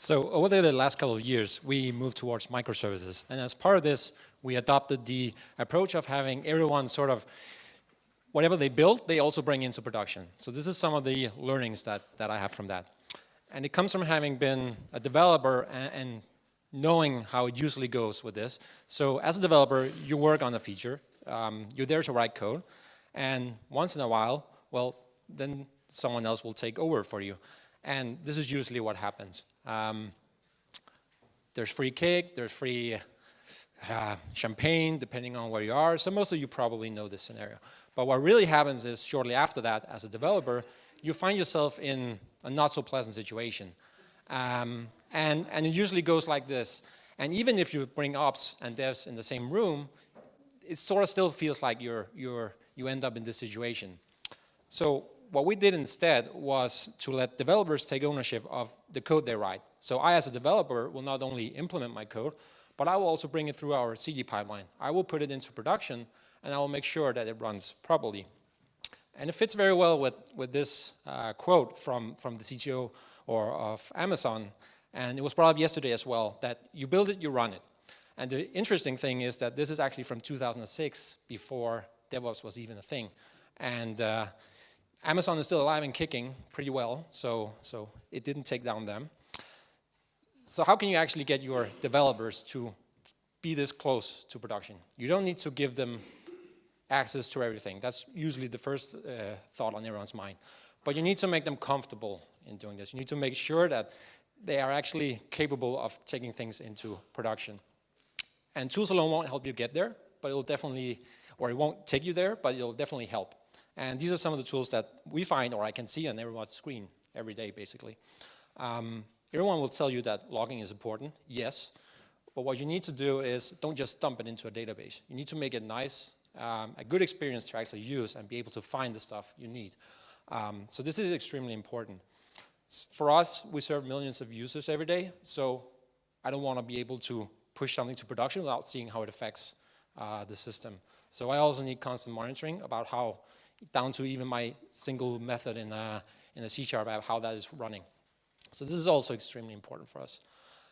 So over the last couple of years, we moved towards microservices. And as part of this, we adopted the approach of having everyone sort of, whatever they build, they also bring into production. So this is some of the learnings that I have from that. And it comes from having been a developer and knowing how it usually goes with this. So as a developer, you work on a feature. You're there to write code. And once in a while, well, then someone else will take over for you. And this is usually what happens. There's free cake, there's free champagne, depending on where you are. So most of you probably know this scenario. But what really happens is shortly after that, as a developer, you find yourself in a not so pleasant situation. And it usually goes like this. And even if you bring ops and devs in the same room, it sort of still feels like you end up in this situation. So what we did instead was to let developers take ownership of the code they write. So I, as a developer, will not only implement my code, but I will also bring it through our CD pipeline. I will put it into production, and I will make sure that it runs properly. And it fits very well with this quote from the CTO of Amazon, and it was brought up yesterday as well, that you build it, you run it. And the interesting thing is that this is actually from 2006, before DevOps was even a thing. And Amazon is still alive and kicking pretty well, so it didn't take down them. So how can you actually get your developers to be this close to production? You don't need to give them access to everything. That's usually the first thought on everyone's mind. But you need to make them comfortable in doing this. You need to make sure that they are actually capable of taking things into production. And tools alone won't help you get there, but it will definitely, or it won't take you there, but it will definitely help. And these are some of the tools that we find, or I can see on everyone's screen every day, basically. Everyone will tell you that logging is important, yes. But what you need to do is don't just dump it into a database. You need to make it nice, a good experience to actually use and be able to find the stuff you need. So this is extremely important. For us, we serve millions of users every day, so I don't want to be able to push something to production without seeing how it affects the system. So I also need constant monitoring about how, down to even my single method in a C# app, how that is running. So this is also extremely important for us.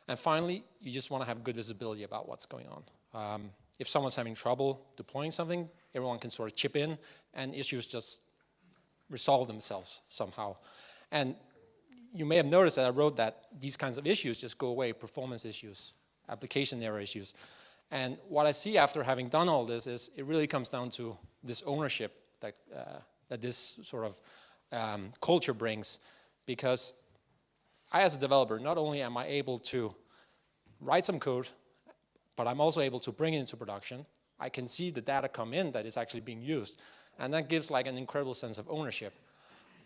And finally, you just want to have good visibility about what's going on. If someone's having trouble deploying something, everyone can sort of chip in, and issues just resolve themselves somehow. And you may have noticed that I wrote that these kinds of issues just go away, performance issues, application error issues. And what I see after having done all this is it really comes down to this ownership that this sort of culture brings. Because I, as a developer, not only am I able to write some code, but I'm also able to bring it into production. I can see the data come in that is actually being used. And that gives like an incredible sense of ownership.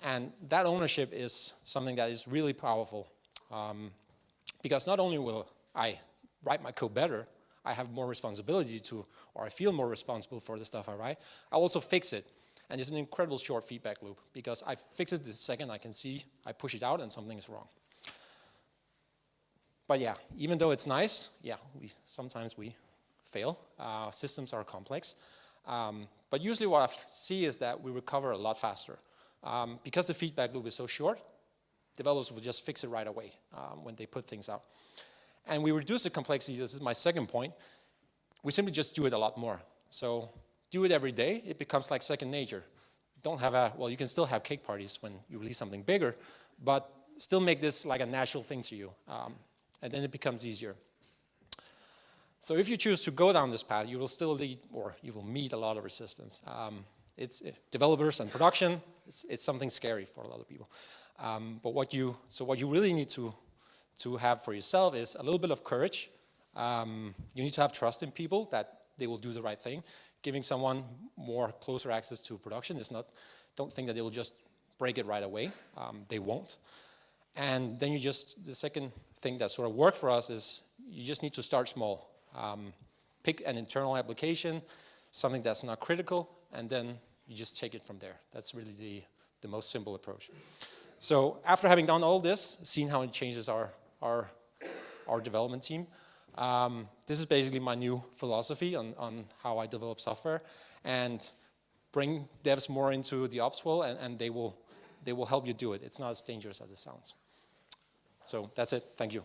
And that ownership is something that is really powerful. Because not only will I write my code better, I have more responsibility to, or I feel more responsible for the stuff I write. I'll also fix it. And it's an incredible short feedback loop, because I fix it the second I can see, I push it out and something is wrong. But yeah, even though it's nice, yeah, sometimes we fail. Systems are complex. But usually what I see is that we recover a lot faster. Because the feedback loop is so short, developers will just fix it right away when they put things out. And we reduce the complexity. This is my second point. We simply just do it a lot more. So do it every day. It becomes like second nature. Don't have well, you can still have cake parties when you release something bigger, but still make this like a natural thing to you. And then it becomes easier. So if you choose to go down this path, you will still lead, or you will meet a lot of resistance. It's developers and production. It's something scary for a lot of people. But what you really need to have for yourself is a little bit of courage. You need to have trust in people that they will do the right thing. Giving someone more closer access to production is not, don't think that they will just break it right away. They won't. And then the second thing that sort of worked for us is you just need to start small. Pick an internal application, something that's not critical, and then you just take it from there. That's really the most simple approach. So after having done all this, seen how it changes our development team, this is basically my new philosophy on how I develop software, and bring devs more into the ops world, and they will help you do it. It's not as dangerous as it sounds. So that's it. Thank you.